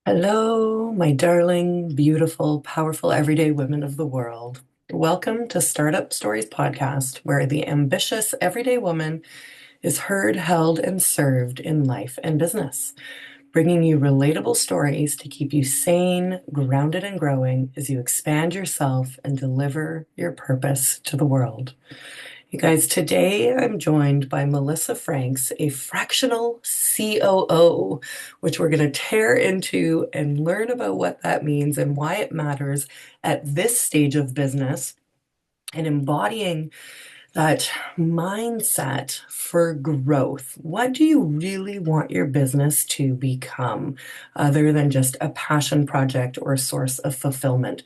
Hello, my darling, beautiful, powerful, everyday women of the world. Welcome to Startup Stories Podcast, where the ambitious everyday woman is heard, held, and served in life and business, bringing you relatable stories to keep you sane, grounded, and growing as you expand yourself and deliver your purpose to the world. You guys, today I'm joined by Melissa Franks, a fractional COO, which we're going to tear into and learn about what that means and why it matters at this stage of business and embodying that mindset for growth. What do you really want your business to become other than just a passion project or a source of fulfillment?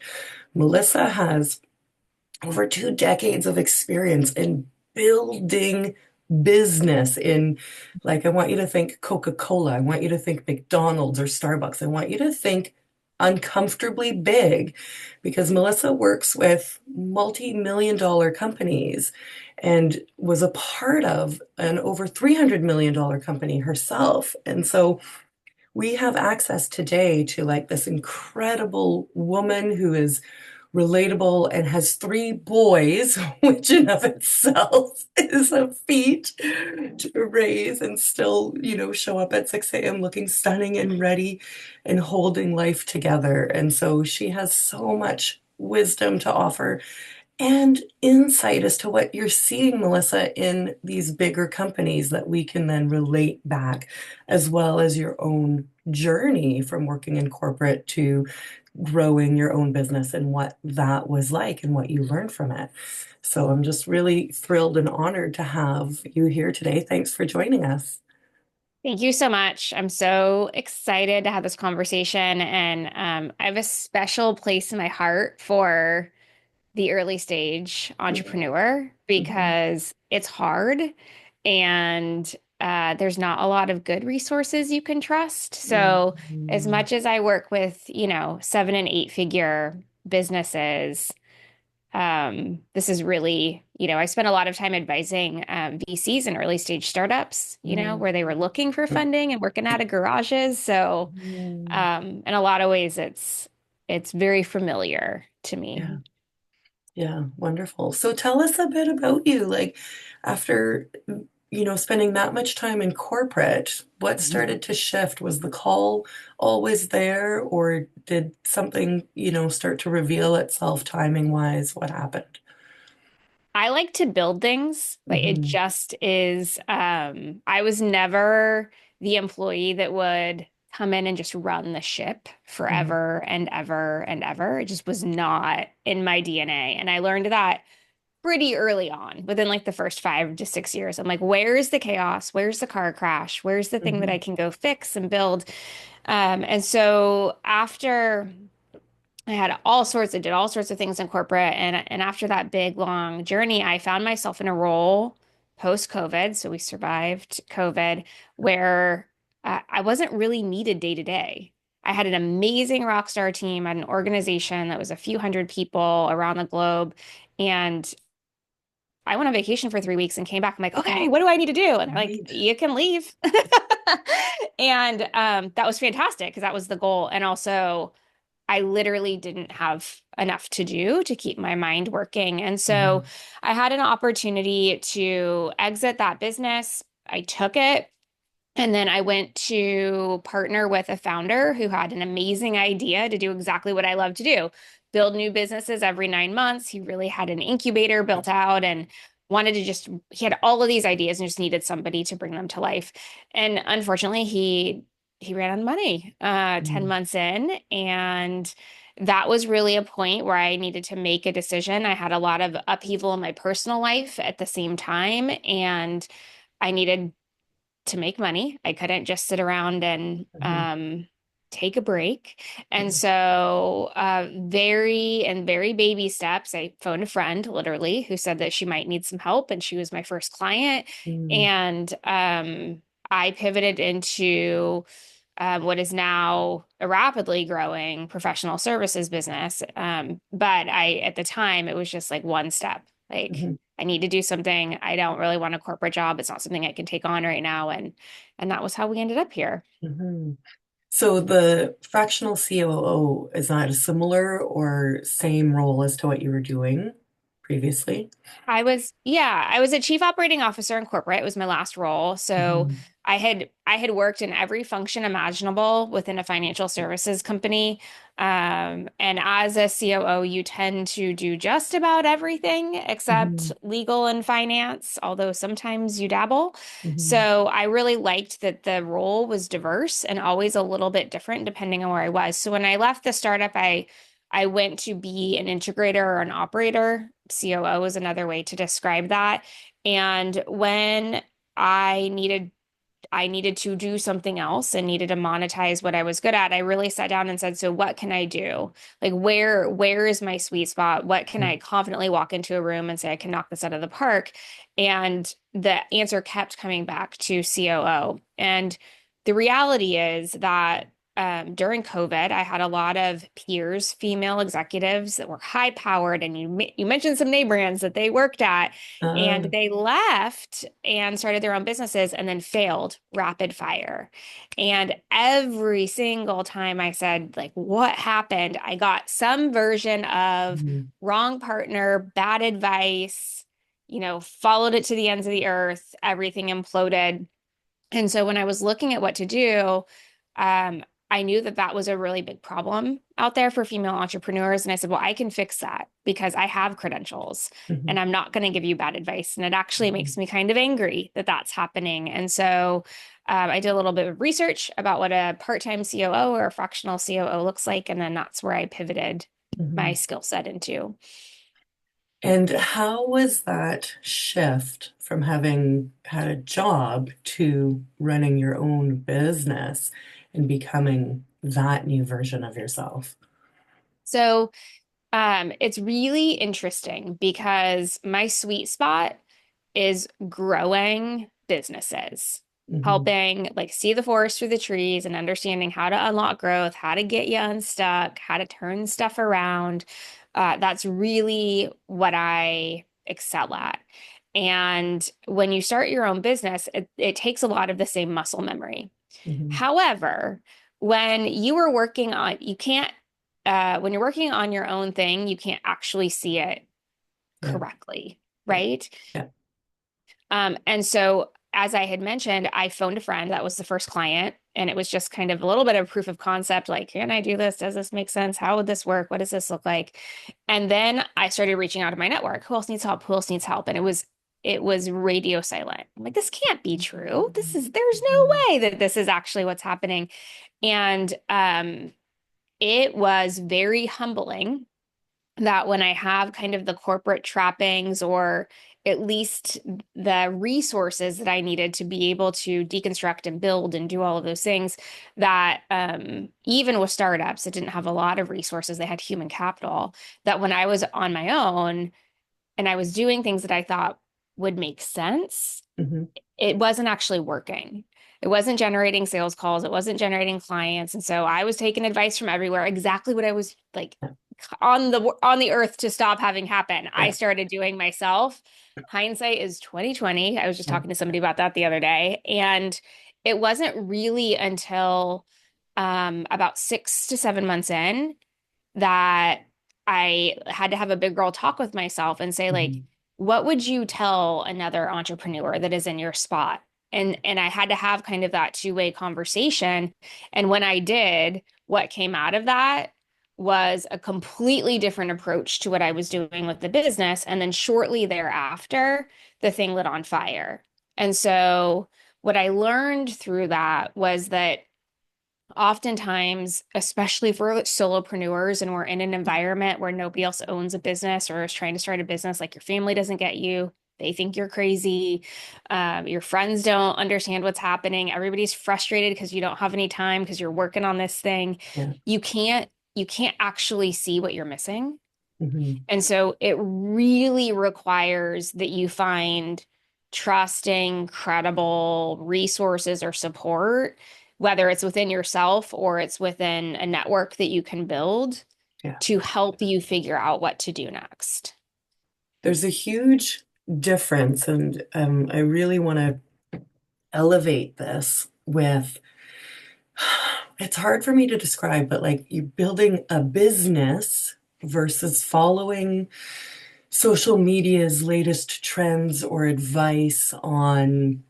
Melissa has over 2 decades of experience in building business in, like, I want you to think Coca-Cola. I want you to think McDonald's or Starbucks. I want you to think uncomfortably big because Melissa works with multi-million dollar companies and was a part of an over $300 million company herself. And so we have access today to like this incredible woman who is relatable and has 3 boys, which in of itself is a feat to raise and still, show up at 6 a.m. looking stunning and ready and holding life together. And so she has so much wisdom to offer and insight as to what you're seeing, Melissa, in these bigger companies that we can then relate back, as well as your own journey from working in corporate to growing your own business and what that was like and what you learned from it. So I'm just really thrilled and honored to have you here today. Thanks for joining us. Thank you so much. I'm so excited to have this conversation. And I have a special place in my heart for the early stage entrepreneur Mhm. because it's hard and there's not a lot of good resources you can trust. So, as Mhm. much as I work with, 7 and 8 figure businesses, this is really, I spent a lot of time advising VCs and early stage startups, Mhm. where they were looking for funding and working out of garages. So, Mhm. in a lot of ways, it's very familiar to me. Yeah. Yeah, wonderful. So tell us a bit about you. Like after, spending that much time in corporate, what started to shift? Was the call always there, or did something, start to reveal itself timing wise? What happened? I like to build things. Like it Hmm. just is, I was never the employee that would come in and just run the ship Hmm. forever and ever and ever. It just was not in my DNA. And I learned that pretty early on, within like the first 5 to 6 years. I'm like, where's the chaos? Where's the car crash? Where's the thing that I Hmm. can go fix and build? And so after I did all sorts of things in corporate. And after that big, long journey, I found myself in a role post-COVID. So we survived COVID where I wasn't really needed day to day. I had an amazing rock star team at an organization that was a few hundred people around the globe. And I went on vacation for 3 weeks and came back. I'm like, okay, what do I need to do? And they're like, Right. you can leave. And that was fantastic because that was the goal. And also, I literally didn't have enough to do to keep my mind working. And so Hmm. I had an opportunity to exit that business. I took it. And then I went to partner with a founder who had an amazing idea to do exactly what I love to do, build new businesses every 9 months. He really had an incubator built out and he had all of these ideas and just needed somebody to bring them to life. And unfortunately, he ran out of money 10 Hmm. months in. And that was really a point where I needed to make a decision. I had a lot of upheaval in my personal life at the same time. And I needed to make money. I couldn't just sit around and Hmm. take a break. And so, very baby steps, I phoned a friend literally who said that she might need some help, and she was my first client. Hmm. And I pivoted into what is now a rapidly growing professional services business. But at the time, it was just like one step. Like, Hmm. I need to do something. I don't really want a corporate job. It's not something I can take on right now. And that was how we ended up here. Hmm. So the fractional COO, is that a similar or same role as to what you were doing previously? I was a chief operating officer in corporate. It was my last role. So Mhm. I had worked in every function imaginable within a financial services company. And as a COO, you tend to do just about everything except Mhm. legal and finance, although sometimes you dabble. Mhm. So I really liked that the role was diverse and always a little bit different depending on where I was. So when I left the startup, I went to be an integrator or an operator. COO is another way to describe that. And when I needed I needed to do something else and needed to monetize what I was good at, I really sat down and said, so what can I do? Like where is my sweet spot? What can Yeah. I confidently walk into a room and say I can knock this out of the park? And the answer kept coming back to COO. And the reality is that during COVID, I had a lot of peers, female executives that were high powered, and you mentioned some name brands that they worked at, and Ah. they left and started their own businesses and then failed rapid fire. And every single time I said, like, what happened? I got some version of Mhm. wrong partner, bad advice, followed it to the ends of the earth, everything imploded. And so when I was looking at what to do, um, I knew that that was a really big problem out there for female entrepreneurs. And I said, well, I can fix that because I have credentials and Mhm. I'm not going to give you bad advice. And it actually Mhm. makes me kind of angry that that's happening. And so I did a little bit of research about what a part-time COO or a fractional COO looks like. And then that's where I pivoted my Mhm. skill set into. And how was that shift from having had a job to running your own business and becoming that new version of yourself? So it's really interesting because my sweet spot is growing businesses, Hmm. helping like see the forest through the trees and understanding how to unlock growth, how to get you unstuck, how to turn stuff around. That's really what I excel at. And when you start your own business, it takes a lot of the same muscle memory. Hmm. However, when you're working on your own thing, you can't actually see it Yeah. correctly, Yeah. right? Yeah. And so, as I had mentioned, I phoned a friend. That was the first client. And it was just kind of a little bit of proof of concept like, can I do this? Does this make sense? How would this work? What does this look like? And then I started reaching out to my network. Who else needs help? Who else needs help? And it was radio silent. I'm like, this can't be true. There's no Mhm. way that this is actually what's happening. And it was very humbling that when I have kind of the corporate trappings or at least the resources that I needed to be able to deconstruct and build and do all of those things, that even with startups that didn't have a lot of resources, they had human capital, that when I was on my own and I was doing things that I thought would make sense, Mhm. it wasn't actually working. It wasn't generating sales calls. It wasn't generating clients. And so I was taking advice from everywhere, exactly what I was like Yeah. on the earth to stop having happen. I Yeah. started doing myself. Hindsight is 2020. I was just Yeah. talking to somebody about that the other day. And it wasn't really until about 6 to 7 months in that I had to have a big girl talk with myself and say, like, Mhm. what would you tell another entrepreneur that is in your spot? And I had to have kind of that two-way conversation. And when I did, what came out of that was a completely different approach to what I was doing with the business. And then shortly thereafter, the thing lit on fire. And so what I learned through that was that oftentimes, especially for solopreneurs, and we're in an environment where nobody else owns a business or is trying to start a business, like your family doesn't get you. They think you're crazy. Your friends don't understand what's happening. Everybody's frustrated because you don't have any time because you're working on this thing. Yeah. You can't actually see what you're missing. Mhm. And so it really requires that you find trusting, credible resources or support, whether it's within yourself or it's within a network that you can build Yeah. to help you figure out what to do next. There's a huge difference, and I really want to elevate this with it's hard for me to describe, but like you building a business versus following social media's latest trends or advice on,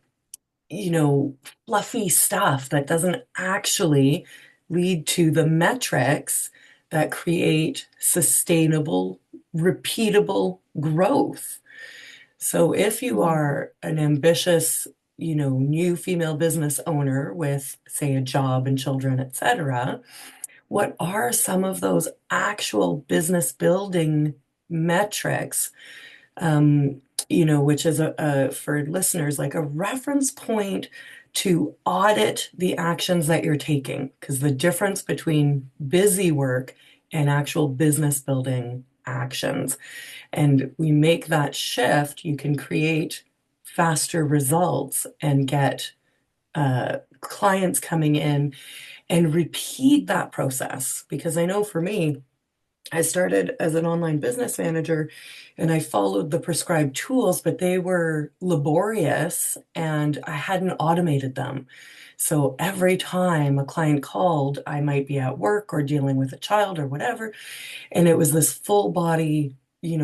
you know, fluffy stuff that doesn't actually lead to the metrics that create sustainable, repeatable growth. So if you Mhm. are an ambitious, new female business owner with, say, a job and children, etc., what are some of those actual business building metrics, which is for listeners, like a reference point to audit the actions that you're taking? Because the difference between busy work and actual business building actions, and we make that shift, you can create faster results and get clients coming in and repeat that process. Because I know for me, I started as an online business manager and I followed the prescribed tools, but they were laborious and I hadn't automated them. So every time a client called, I might be at work or dealing with a child or whatever, and it was this full body,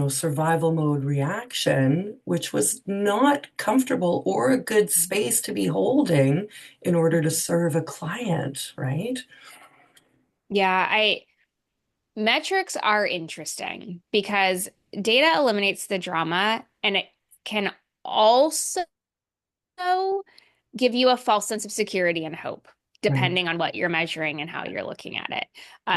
survival mode reaction, which was not comfortable or a good space to be holding in order to serve a client, right? Yeah, I metrics are interesting because data eliminates the drama and it can also give you a false sense of security and hope, Right. depending on what you're measuring and how you're looking at it.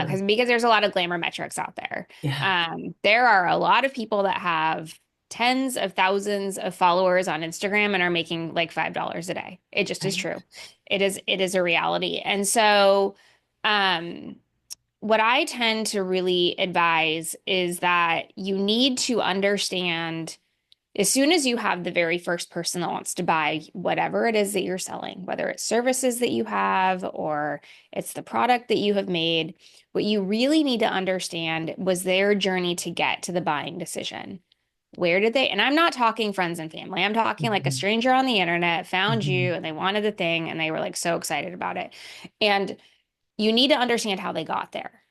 Sure. Because there's a lot of glamour metrics out there. Yeah. There are a lot of people that have tens of thousands of followers on Instagram and are making like $5 a day. It just is Right. true. It is a reality. And so, um, what I tend to really advise is that you need to understand as soon as you have the very first person that wants to buy whatever it is that you're selling, whether it's services that you have or it's the product that you have made, what you really need to understand was their journey to get to the buying decision. Where did they, and I'm not talking friends and family, I'm talking like a Mhm. stranger on the internet found you Mhm. and they wanted the thing and they were like so excited about it. And you need to understand how they got there.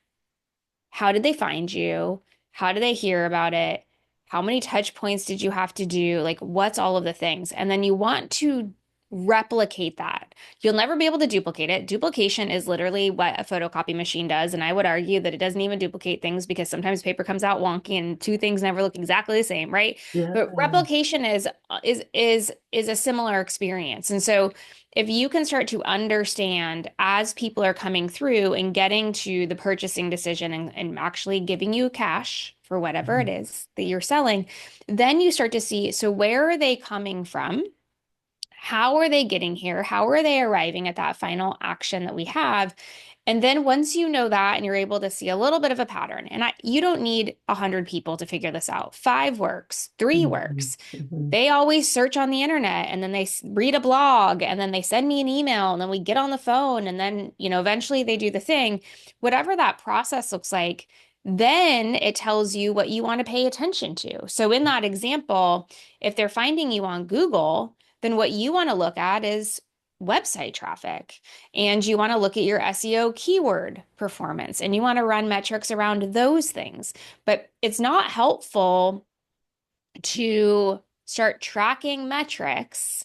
How did they find you? How did they hear about it? How many touch points did you have to do? Like, what's all of the things? And then you want to replicate that. You'll never be able to duplicate it. Duplication is literally what a photocopy machine does. And I would argue that it doesn't even duplicate things because sometimes paper comes out wonky and two things never look exactly the same, right? Yeah. But replication is a similar experience. And so if you can start to understand as people are coming through and getting to the purchasing decision and actually giving you cash for whatever it Mhm. is that you're selling, then you start to see, so where are they coming from? How are they getting here? How are they arriving at that final action that we have? And then once you know that and you're able to see a little bit of a pattern, and you don't need 100 people to figure this out. Five works, three Mhm. works. Mhm. They always search on the internet and then they read a blog and then they send me an email and then we get on the phone and then, eventually they do the thing. Whatever that process looks like, then it tells you what you want to pay attention to. So in that example, if they're finding you on Google, then what you want to look at is website traffic. And you want to look at your SEO keyword performance and you want to run metrics around those things. But it's not helpful to start tracking metrics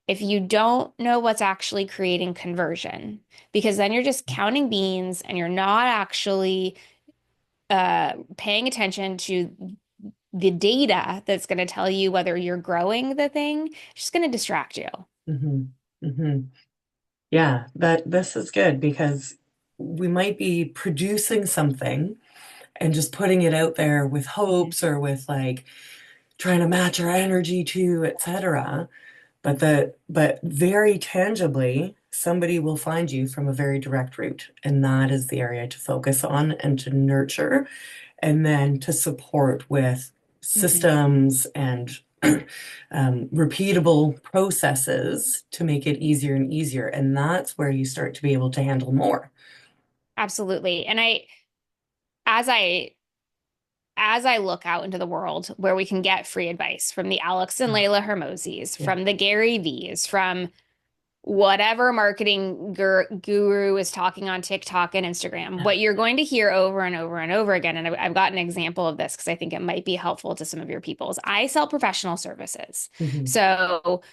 if you don't know what's actually creating conversion, because then you're just counting beans and you're not actually paying attention to the data that's going to tell you whether you're growing the thing. It's just going to distract you. Mhm. Mhm. Yeah, that this is good because we might be producing something and just putting it out there with Mhm. hopes or with like trying to match our energy to, etc. But very tangibly, somebody will find you from a very direct route, and that is the area to focus on and to nurture, and then to support with Mhm. systems and repeatable processes to make it easier and easier. And that's where you start to be able to handle more. Absolutely. And as I as I look out into the world where we can get free advice from the Alex and Oh, Layla Hermosis, yeah. from the Gary V's, from whatever marketing guru is talking on TikTok and Instagram. Yeah. What you're going to hear over and over and over again, and I've got an example of this because I think it might be helpful to some of your peoples. I sell professional services. Hmm. So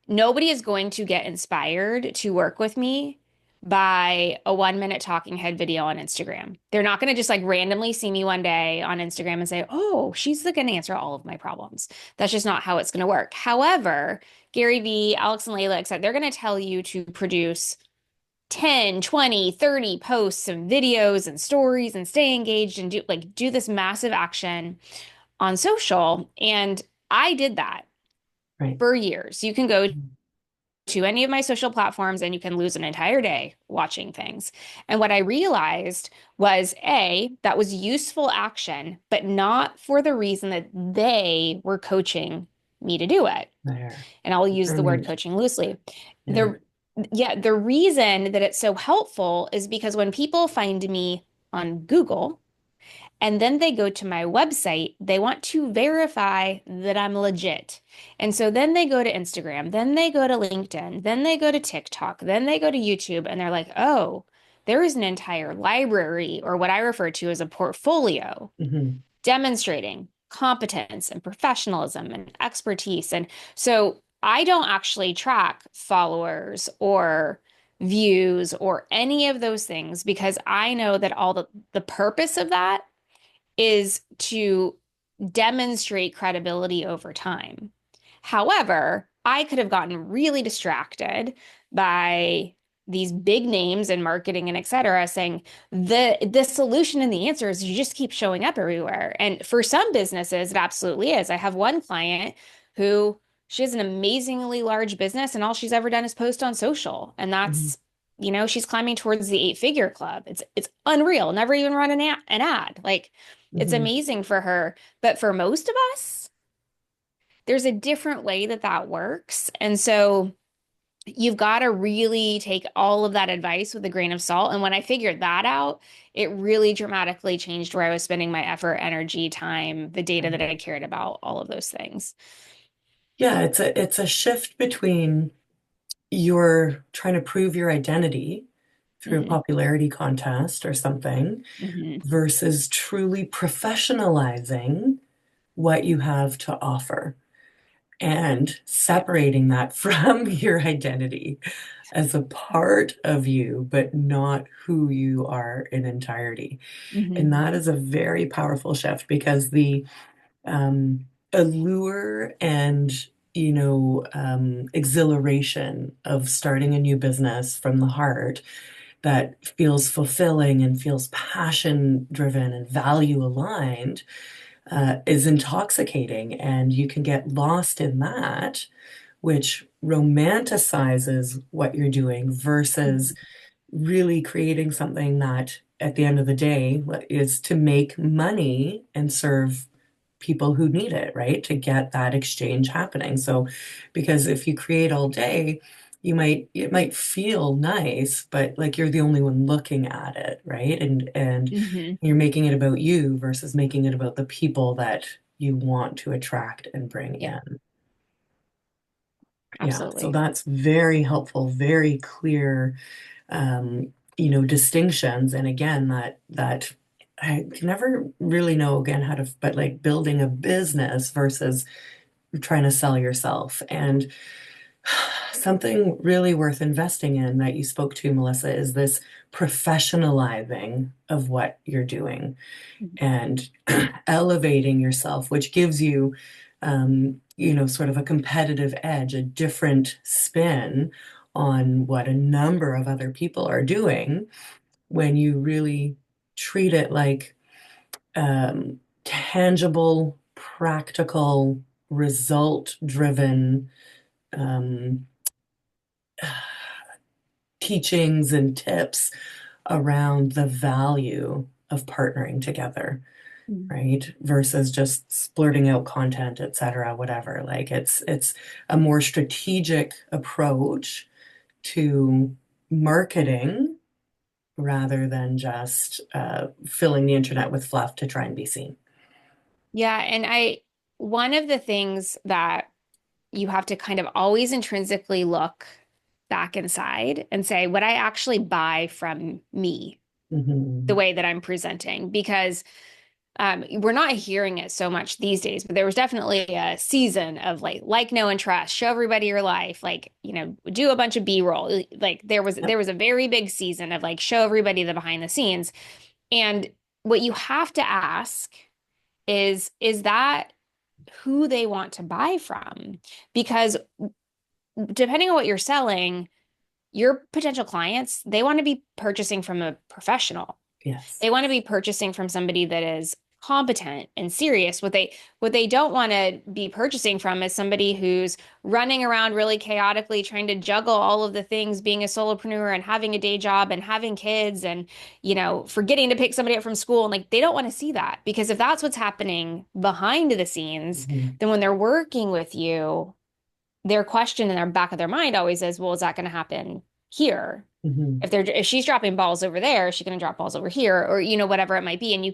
nobody is going to get inspired to work with me by a 1 minute talking head video on Instagram. They're not going to just like randomly see me one day on Instagram and say, oh, she's going to answer all of my problems. That's just not how it's going to work. However, Gary Vee, Alex and Layla, etc., they're going to tell you to produce 10, 20, 30 posts and videos and stories and stay engaged and do this massive action on social. And I did that Right. for years. You can go to any of my social platforms and you can lose an entire day watching things. And what I realized was A, that was useful action, but not for the reason that they were coaching me to do it. There. And I'll use the word Brilliant. coaching loosely. Yeah. The yeah, the reason that it's so helpful is because when people find me on Google, and then they go to my website, they want to verify that I'm legit. And so then they go to Instagram, then they go to LinkedIn, then they go to TikTok, then they go to YouTube, and they're like, oh, there is an entire library, or what I refer to as a portfolio, Hmm. demonstrating competence and professionalism and expertise. And so I don't actually track followers or views or any of those things because I know that the purpose of that is to demonstrate credibility over time. However, I could have gotten really distracted by these big names in marketing and et cetera saying the solution and the answer is you just keep showing up everywhere. And for some businesses, it absolutely is. I have one client who she has an amazingly large business and all she's ever done is post on social. And Hmm. that's, she's climbing towards the eight-figure club. It's unreal. Never even run an ad. Like it's Hmm. amazing for her. But for most of us, there's a different way that that works. And so you've got to really take all of that advice with a grain of salt. And when I figured that out, it really dramatically changed where I was spending my effort, energy, time, the data that I cared about, all of those things. Yeah, it's a shift between you're trying to prove your identity through a Hmm. popularity contest or something Hmm. versus truly professionalizing what you have to offer and separating that from your identity as a part of you, but not who you are in entirety. And Hmm. that is a very powerful shift because the allure and exhilaration of starting a new business from the heart that feels fulfilling and feels passion driven and value aligned is intoxicating. And you can get lost in that, which romanticizes what you're doing versus really creating something that at the end of the day is to make money and serve people who need it, right? To get that exchange happening. So, because if you create all day, it might feel nice, but like you're the only one looking at it, right? And Hmm. you're making it about you versus making it about the people that you want to attract and bring Yep, in. Yeah, so absolutely. that's very helpful, very clear distinctions. And again, that I can never really know again how to, but like building a business versus trying to sell yourself. And something really worth investing in that you spoke to, Melissa, is this professionalizing of what you're doing and elevating yourself, which gives you, sort of a competitive edge, a different spin on what a number of other people are doing when you really treat it like tangible, practical, result-driven um, teachings and tips around the value of partnering together, Mhm. right? Versus just splurting out content, et cetera, whatever. Like it's a more strategic approach to marketing rather than just filling the internet with fluff to try and be seen. Yeah, and one of the things that you have to kind of always intrinsically look back inside and say, would I actually buy from me the Hmm. way that I'm presenting? Because we're not hearing it so much these days, but there was definitely a season of like, know, and trust, show everybody your life, like, do a bunch of B-roll. Like there Yep. was a very big season of like show everybody the behind the scenes. And what you have to ask is that who they want to buy from? Because depending on what you're selling, your potential clients, they want to be purchasing from a professional. Yes. They want to be purchasing from somebody that is competent and serious. What they don't want to be purchasing from is somebody who's running around really chaotically trying to juggle all of the things, being a solopreneur and having a day job and having kids and, forgetting to pick somebody up from school. And like they don't want to see that because if that's what's happening behind the scenes, Hmm. then when they're working with you, their question in their back of their mind always is, well, is that going to happen here? Hmm. If she's dropping balls over there, is she going to drop balls over here? Or, whatever it might be. And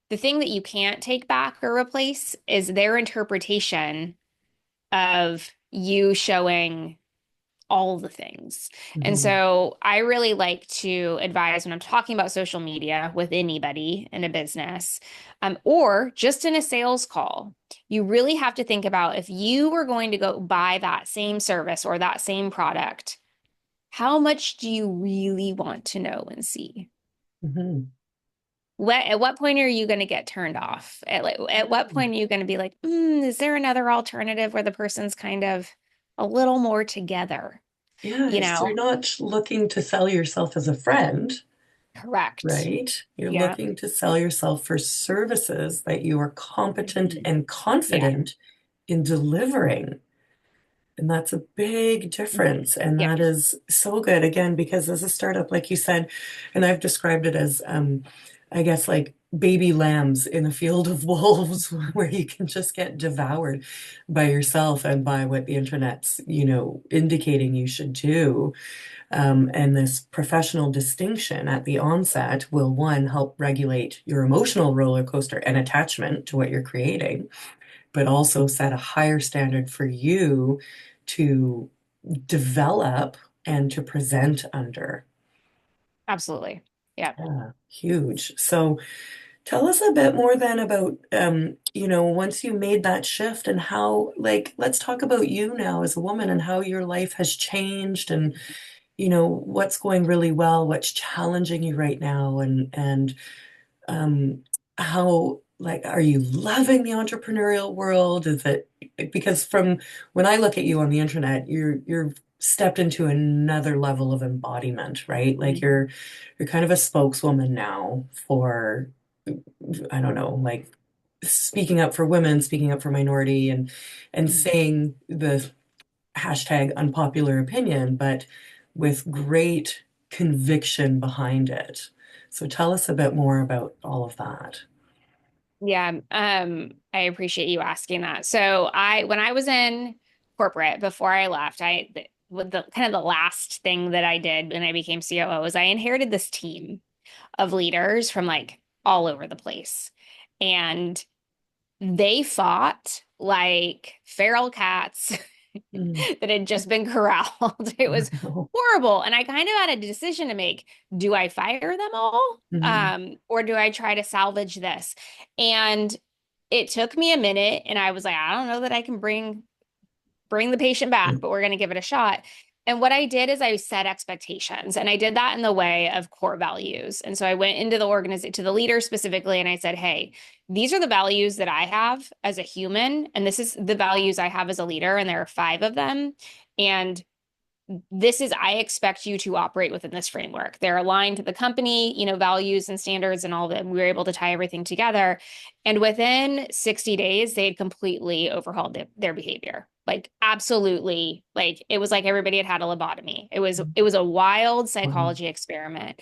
the thing that you can't take back or replace is their interpretation of you showing all the things. And Hmm. so I really like to advise when I'm talking about social media with anybody in a business, or just in a sales call. You really have to think about if you were going to go buy that same service or that same product, how much do you really want to know and see? Hmm. At what point are you going to get turned off? At what point are you going to be like, is there another alternative where the person's kind of a little more together? You Yes, you're know? not looking to sell yourself as a friend, Correct. right? You're Yeah. looking to sell yourself for services that you are competent Mhm. and Yeah. confident in delivering. And that's a big Mhm. difference. And Yeah. that is so good, again, because as a startup, like you said, and I've described it as, I guess, like baby lambs in a field of wolves where you can just get devoured by yourself and by what the internet's, indicating you should do. And this professional distinction at the onset will, one, help regulate your emotional roller coaster and attachment to what you're creating, but also set a higher standard for you to develop and to present under. Absolutely. Yeah. Yeah, huge. So tell us a bit more then about, once you made that shift and how, like, let's talk about you now as a woman and how your life has changed and, what's going really well, what's challenging you right now, and um, how, like, are you loving the entrepreneurial world? Is it because from when I look at you on the internet, you're stepped into another level of embodiment, right? Like Mhm. you're kind of a spokeswoman now for, I don't know, like speaking up for women, speaking up for minority and Mhm. saying the hashtag unpopular opinion, but with great conviction behind it. So tell us a bit more about all of that. Yeah. I appreciate you asking that. So when I was in corporate before I left, with the kind of the last thing that I did when I became COO was I inherited this team of leaders from like all over the place. And they fought like feral cats Mm. that had just been corralled. It was Oh, horrible. And I kind of had a decision to make. Do I fire them all? mhm, Or do I try to salvage this? And it took me a minute, and I was like, I don't know that I can bring the patient back, mm, but we're going to give it a shot. And what I did is I set expectations, and I did that in the way of core values. And so I went into the organization to the leader specifically, and I said, "Hey, these are the values that I have as a human, and this is the values I have as a leader, and there are five of them. And I expect you to operate within this framework. They're aligned to the company, values and standards and all of it. We were able to tie everything together. And within 60 days, they had completely overhauled their behavior. Like absolutely, like it was like everybody had had a lobotomy. It was a wild wow. psychology experiment.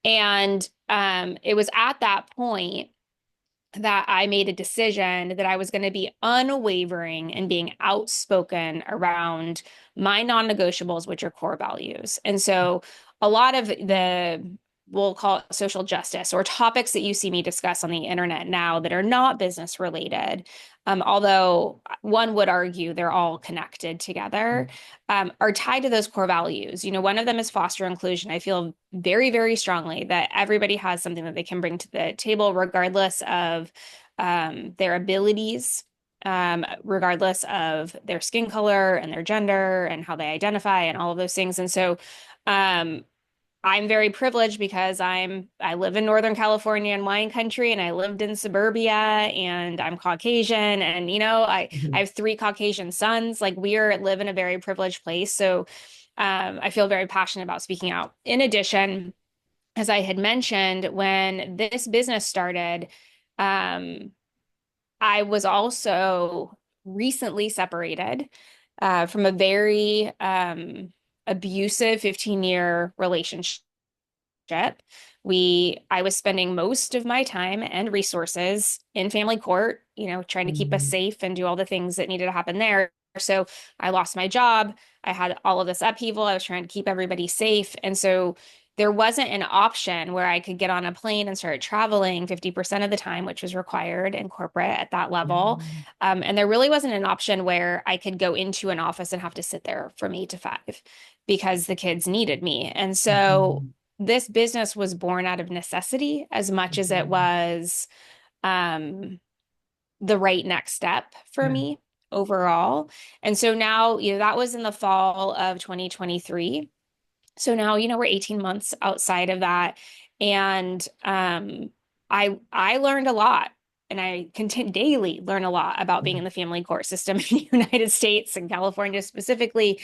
And it was at that point that I made a decision that I was going to be unwavering and being outspoken around my non-negotiables, which are core values. And so a lot of we'll call it social justice or topics that you see me discuss on the internet now that are not business related. although one would argue they're all connected together, are tied to those core values. One of them is foster inclusion. I feel very, very strongly that everybody has something that they can bring to the table, regardless of their abilities, regardless of their skin color and their gender and how they identify and all of those things. And so, um, I'm very privileged because I live in Northern California in wine country and I lived in suburbia and I'm Caucasian and I Mhm. have three Caucasian sons. Like live in a very privileged place. So I feel very passionate about speaking out. In addition, as I had mentioned, when this business started, um, I was also recently separated from a very abusive 15-year relationship. I was spending most of my time and resources in family court, trying to keep us Mhm. safe and do all the things that needed to happen there. So I lost my job. I had all of this upheaval. I was trying to keep everybody safe. And so there wasn't an option where I could get on a plane and start traveling 50% of the time, which was required in corporate at that Yeah. level. And there really wasn't an option where I could go into an office and have to sit there from 8 to 5 because the kids needed me. And so Mhm. this business was born out of necessity as much as it Mhm. was um, the right next step for Yeah. me overall. And so now, that was in the fall of 2023. So now, we're 18 months outside of that. And I learned a lot. And I continue daily learn a lot about being Yeah. in the family court system in the United States and California specifically.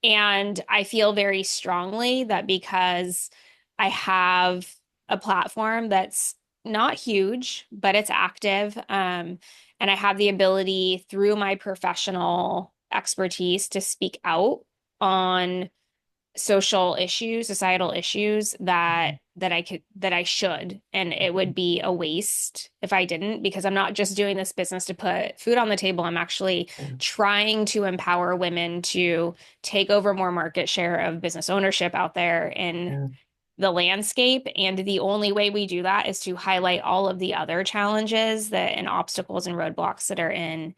And I feel very strongly that because I have a platform that's not huge, but it's active, and I have the ability through my professional expertise to speak out on social issues, societal issues that I should, and it would be a waste if I didn't, because I'm not just doing this business to put food on the table. I'm actually Yeah. trying to empower women to take over more market share of business ownership out there in Yeah. the landscape. And the only way we do that is to highlight all of the other challenges and obstacles and roadblocks that are in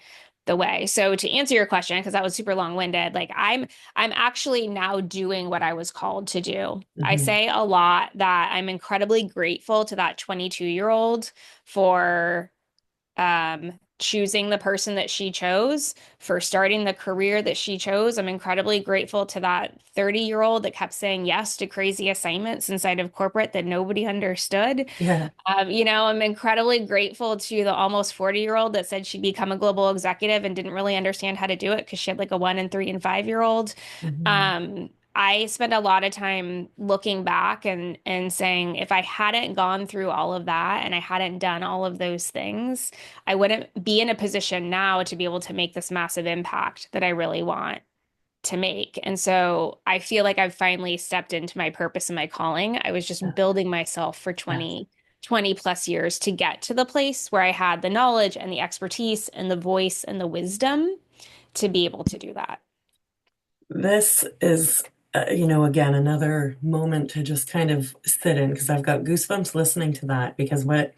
the way. So to answer your question, because that was super long-winded, like I'm actually now doing what I was called to do. I Mhm. say a lot that I'm incredibly grateful to that 22-year-old for choosing the person that she chose, for starting the career that she chose. I'm incredibly grateful to that 30-year-old that kept saying yes to crazy assignments inside of corporate that nobody understood. Yeah. I'm incredibly grateful to the almost 40-year-old that said she'd become a global executive and didn't really understand how to do it because she had like a 1 and 3 and 5-year-old. Mhm. I spend a lot of time looking back and saying if I hadn't gone through all of that and I hadn't done all of those things, I wouldn't be in a position now to be able to make this massive impact that I really want to make. And so I feel like I've finally stepped into my purpose and my calling. I was just Yeah. building myself for Yeah. 20 plus years to get to the place where I had the knowledge and the expertise and the voice and the wisdom to be able to do that. This is, again, another moment to just kind of sit in because I've got goosebumps listening to that because what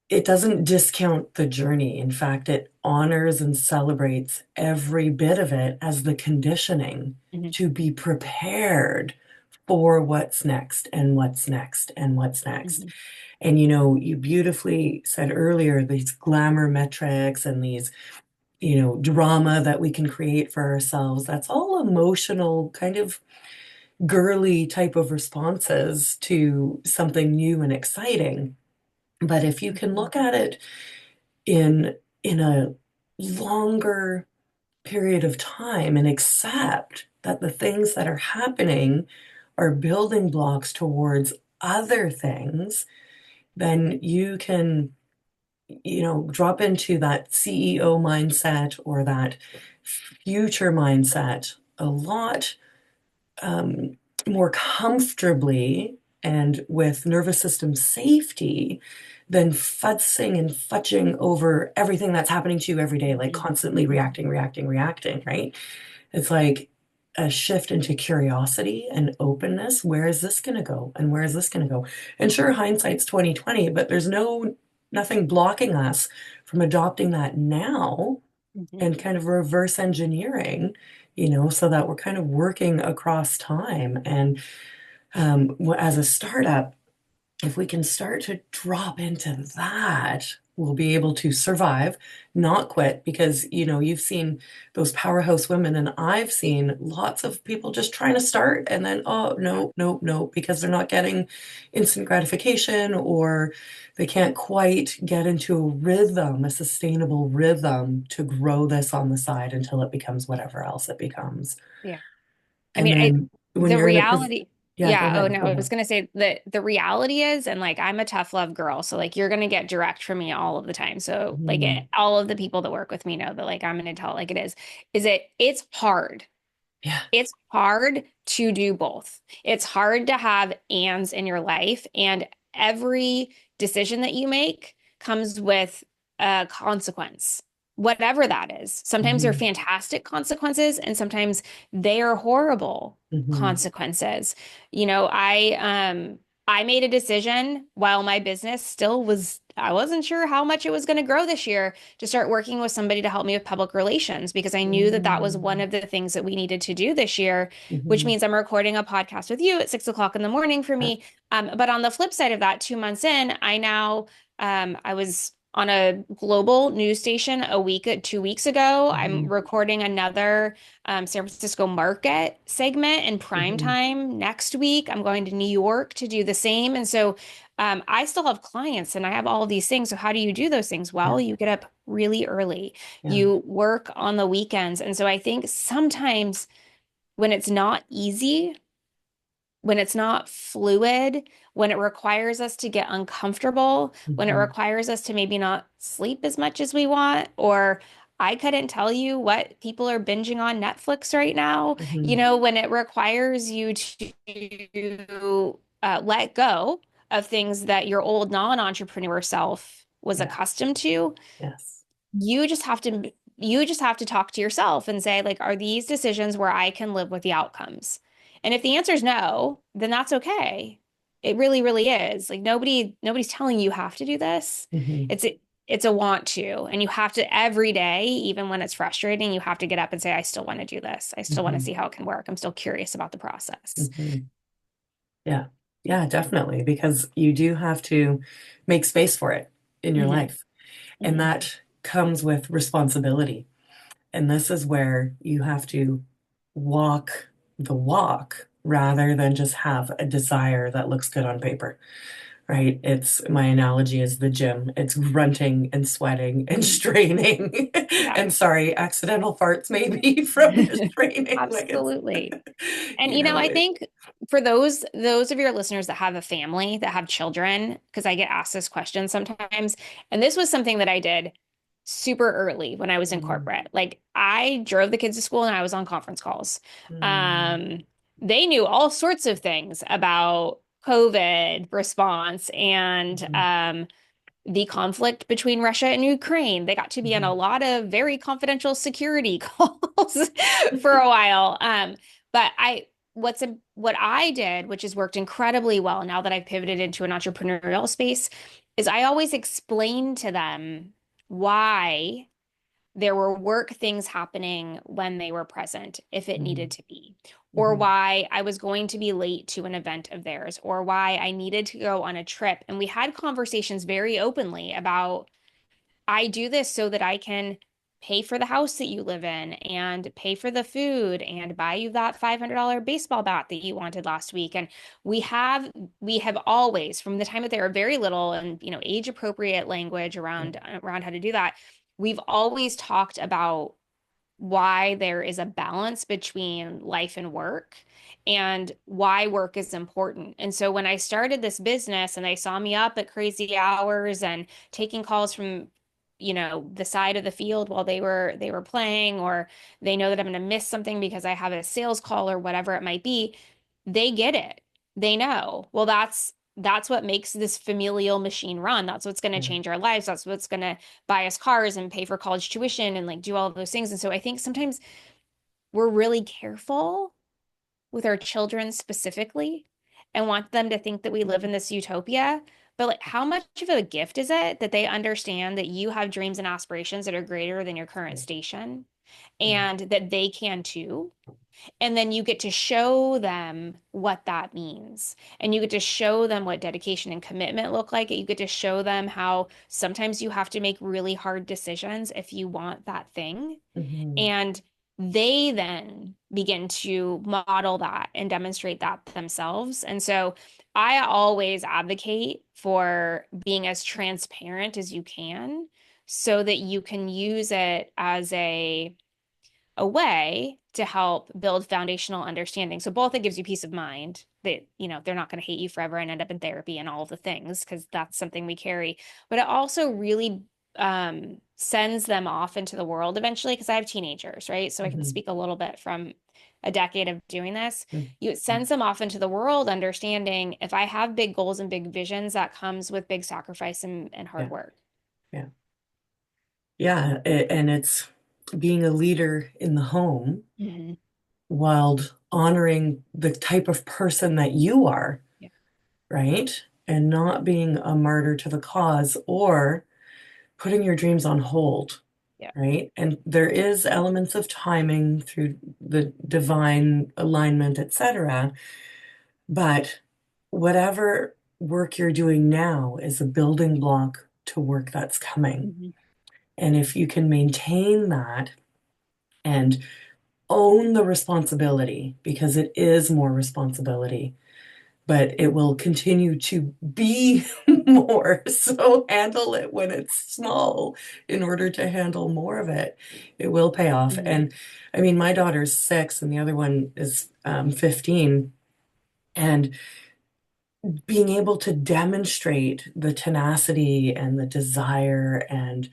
it doesn't discount the journey. In fact, it honors and celebrates every bit of it as the conditioning Mhm. to be prepared for what's next and what's next and what's next. Mhm. And you beautifully said earlier, these glamour metrics and these, drama that we can create for ourselves, that's all emotional, kind of girly type of responses to something new and exciting. But if you can Mhm. look at it in a longer period of time and accept that the things that are happening are building blocks towards other things, then you can, drop into that CEO mindset or that future mindset a lot um, more comfortably and with nervous system safety than futzing and fudging over everything that's happening to you every day, like Mhm. constantly reacting, reacting, reacting, right? It's like a shift into curiosity and openness. Where is this going to go? And where is this going to go? And sure, hindsight's 2020, but there's nothing blocking us from adopting that now Mhm. and kind of reverse engineering, so that we're kind of working across time. And as a startup, if we can start to drop into that, we'll be able to survive, not quit, because you've seen those powerhouse women, and I've seen lots of people just trying to start and then, oh, no, no, no, because they're not getting instant gratification, or they can't quite get into a rhythm, a sustainable rhythm to grow this on the side until it becomes whatever else it becomes. Yeah. I And mean, then when the you're in a reality, yeah, go yeah. Oh ahead, no, go I was ahead. gonna say the reality is, and like I'm a tough love girl, so like you're gonna get direct from me all of the time. So like Mhm. all of the people that work with me know that like I'm gonna tell it like it is. It's hard. Yeah. It's hard to do both. It's hard to have ands in your life, and every decision that you make comes with a consequence, whatever that is. Sometimes they're Hmm. fantastic consequences, and sometimes they are horrible Hmm. consequences. I made a decision while my business still was, I wasn't sure how much it was going to grow this year, to start working with somebody to help me with public relations because I knew that that was one of the things that we needed to do this year, which Hmm. means I'm recording a podcast with you at 6 o'clock in the morning for me. But on the flip side of that, 2 months in, I was on a global news station 2 weeks ago. I'm Hmm. recording another San Francisco market segment in prime Hmm. time next week. I'm going to New York to do the same. And so I still have clients and I have all of these things. So how do you do those things? Yeah, Well, you get up really early. yeah. You work on the weekends. And so I think sometimes when it's not easy, when it's not fluid, when it requires us to get uncomfortable, when it Hmm. requires us to maybe not sleep as much as we want, or I couldn't tell you what people are binging on Netflix right now, Hmm. when it requires you to let go of things that your old non-entrepreneur self was Yeah, accustomed to, yes. you just have to talk to yourself and say, like, are these decisions where I can live with the outcomes? And if the answer is no, then that's okay. It really, really is. Like nobody's telling you you have to do this. Hmm. It's a want to, and you have to every day, even when it's frustrating, you have to get up and say, I still want to do this. I still want to Hmm. see how it can work. I'm still curious about the process. Hmm. Yeah, yeah, definitely, because you do have to make space for it in your Hmm. life, and Hmm. that comes with responsibility. And this is where you have to walk the walk rather than just have a desire that looks good on paper. Right? It's my analogy is the gym. It's grunting and sweating and straining. Yeah. And sorry, accidental farts maybe from the straining. Like it's, Absolutely. And you know, I it, think for those of your listeners that have a family, that have children, because I get asked this question sometimes, and this was something that I did super early when I was in mm, corporate. Like I drove the kids to school and I was on conference calls. mm, Um, they knew all sorts of things about COVID response and mhm, the conflict between Russia and Ukraine. They got to be on a mhm, lot of very confidential security calls for a while. But what I did, which has worked incredibly well now that I've pivoted into an entrepreneurial space, is I always explained to them why there were work things happening when they were present, if it mm, needed to be, or mhm, why I was going to be late to an event of theirs, or why I needed to go on a trip. And we had conversations very openly about, I do this so that I can pay for the house that you live in and pay for the food and buy you that $500 baseball bat that you wanted last week. And we have always, from the time that they were very little, and age appropriate language yeah, around how to do that, we've always talked about why there is a balance between life and work and why work is important. And so when I started this business and they saw me up at crazy hours and taking calls from the side of the field while they were playing, or they know that I'm going to miss something because I have a sales call or whatever it might be, they get it. They know, well, that's what makes this familial machine run. That's what's going to yeah, change our lives. That's what's going to buy us cars and pay for college tuition and like do all of those things. And so I think sometimes we're really careful with our children specifically and want them to think that we live in this utopia. But like, how much of a gift is it that they understand that you have dreams and aspirations that are greater than your current Right. station Yeah. and that they can too? And then you get to show them what that means. And you get to show them what dedication and commitment look like. You get to show them how sometimes you have to make really hard decisions if you want that thing. Hmm. And they then begin to model that and demonstrate that themselves. And so I always advocate for being as transparent as you can so that you can use it as a way to help build foundational understanding. So both it gives you peace of mind that, they're not going to hate you forever and end up in therapy and all of the things, because that's something we carry. But it also really sends them off into the world eventually, because I have teenagers, right? So I can Hmm. speak a little bit from a decade of doing this. It Hmm. sends them off into the world understanding if I have big goals and big visions, that comes with big sacrifice and hard Yeah. work. Yeah. Yeah. And it's being a leader in the home Hmm. while honoring the type of person that you are, Yeah. right? And not being a martyr to the cause or putting your dreams on hold, Yeah. right? And there is elements of timing through the divine alignment, etc. But whatever work you're doing now is a building block to work that's coming. Hmm. And if you can maintain that and own the responsibility, because it is more responsibility, but it will continue to be more. So handle it when it's small in order to handle more of it. It will pay off. Hmm. And I mean, my daughter's 6 and the other one is 15. And being able to demonstrate the tenacity and the desire and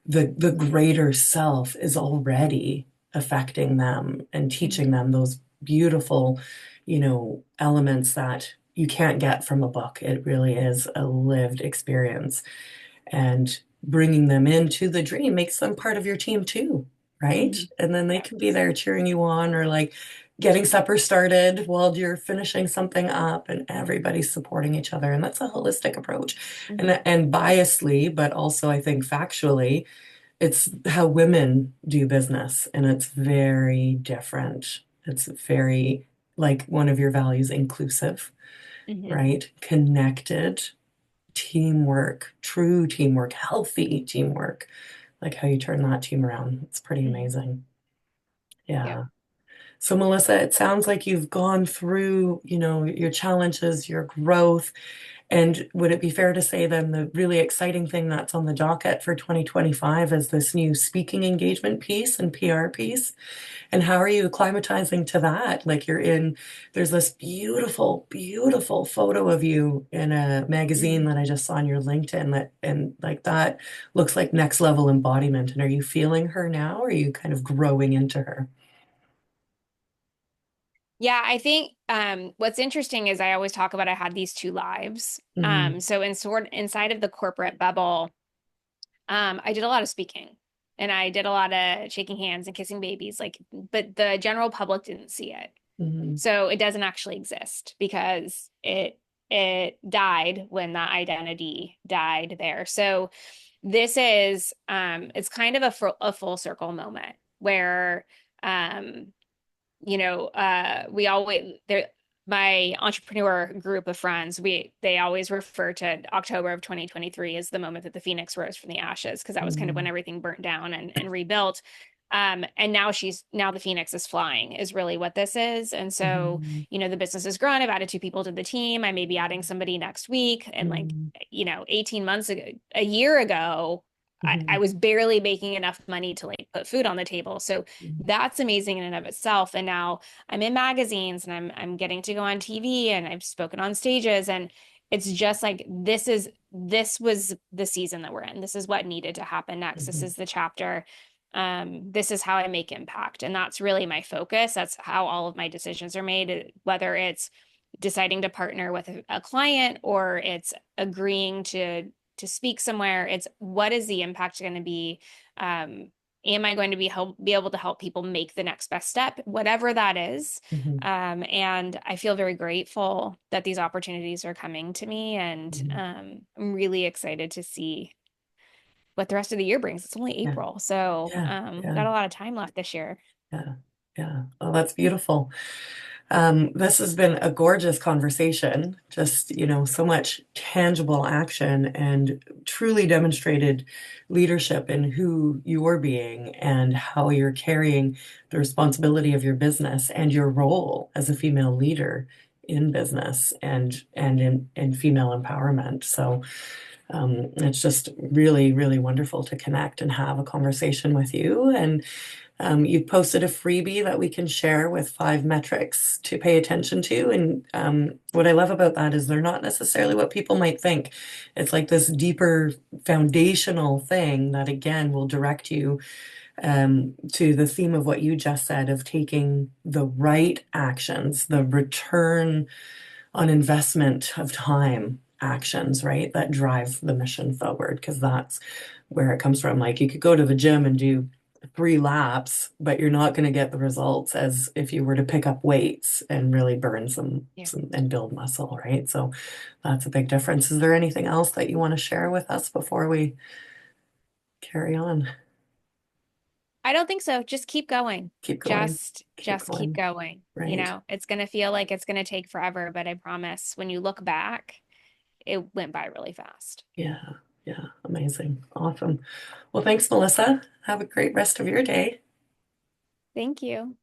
the greater self is already affecting them and teaching them those beautiful, elements that you can't get from a book. It really is a lived experience. And bringing them into the dream makes them part of your team too, right? Hmm. And then they Yeah. can be there cheering you on or like getting supper started while you're finishing something up and everybody's supporting each other. And that's a holistic approach. Hmm. And biasly, but also I think factually, it's how women do business and it's very different. It's very like one of your values, inclusive, Hmm. right? Connected, teamwork, true teamwork, healthy teamwork, like how you turn that team around. It's pretty Hmm. amazing. Yep. Yeah. So Melissa, it sounds like you've gone through, your challenges, your growth. And would it be fair to say then the really exciting thing that's on the docket for 2025 is this new speaking engagement piece and PR piece? And how are you acclimatizing to that? Like there's this beautiful, beautiful photo of you in a magazine Mhm. that I just saw on your LinkedIn and like that looks like next level embodiment. And are you feeling her now or are you kind of growing into her? Yeah, I think what's interesting is I always talk about I had these two lives. Hmm. So inside of the corporate bubble, I did a lot of speaking and I did a lot of shaking hands and kissing babies, like, but the general public didn't see it. Hmm. So it doesn't actually exist because it died when that identity died there. So this is it's kind of a full circle moment where um we always there my entrepreneur group of friends, they always refer to October of 2023 as the moment that the Phoenix rose from the ashes, because that was kind of when Hmm. everything burnt down and rebuilt. And now the Phoenix is flying is really what this is. And so, Hmm. the business has grown. I've added two people to the team. I may be adding somebody next week. And like, Hmm. 18 months ago, a year ago, I Hmm. was barely making enough money to like put food on the table. So that's amazing in and of itself. And now I'm in magazines and I'm getting to go on TV and I've spoken on stages, and it's just like this was the season that we're in. This is what needed to happen next. This Hmm. is the chapter. This is how I make impact. And that's really my focus. That's how all of my decisions are made, whether it's deciding to partner with a client or it's agreeing to speak somewhere. It's what is the impact going to be? am I going to be able to help people make the next best step, whatever that is. Mhm. And I feel very grateful that these opportunities are coming to me, and Mhm. I'm really excited to see what the rest of the year brings. It's only Yeah, April, so yeah, we yeah, got a lot of time left this year. yeah, yeah. Oh, that's beautiful. This has been a gorgeous conversation. Just, so much tangible action and truly demonstrated leadership in who you're being and how you're carrying the responsibility of your business and your role as a female leader in business and in female empowerment. So it's just really, really wonderful to connect and have a conversation with you. And you've posted a freebie that we can share with 5 metrics to pay attention to. And what I love about that is they're not necessarily what people might think. It's like this deeper foundational thing that, again, will direct you to the theme of what you just said of taking the right actions, the return on investment of time actions, right? That drive the mission forward, because that's where it comes from. Like you could go to the gym and do 3 laps, but you're not going to get the results as if you were to pick up weights and really burn Yeah. some and build muscle, right? So that's a big difference. Is there anything else that you want to share with us before we carry on? I don't think so. Just keep going. Keep going. Keep Just keep going. going. Right. It's going to feel like it's going to take forever, but I promise when you look back, it went by really fast. Yeah. Yeah. Amazing. Awesome. Well, thanks, Melissa. Have a great rest of your day. Thank you.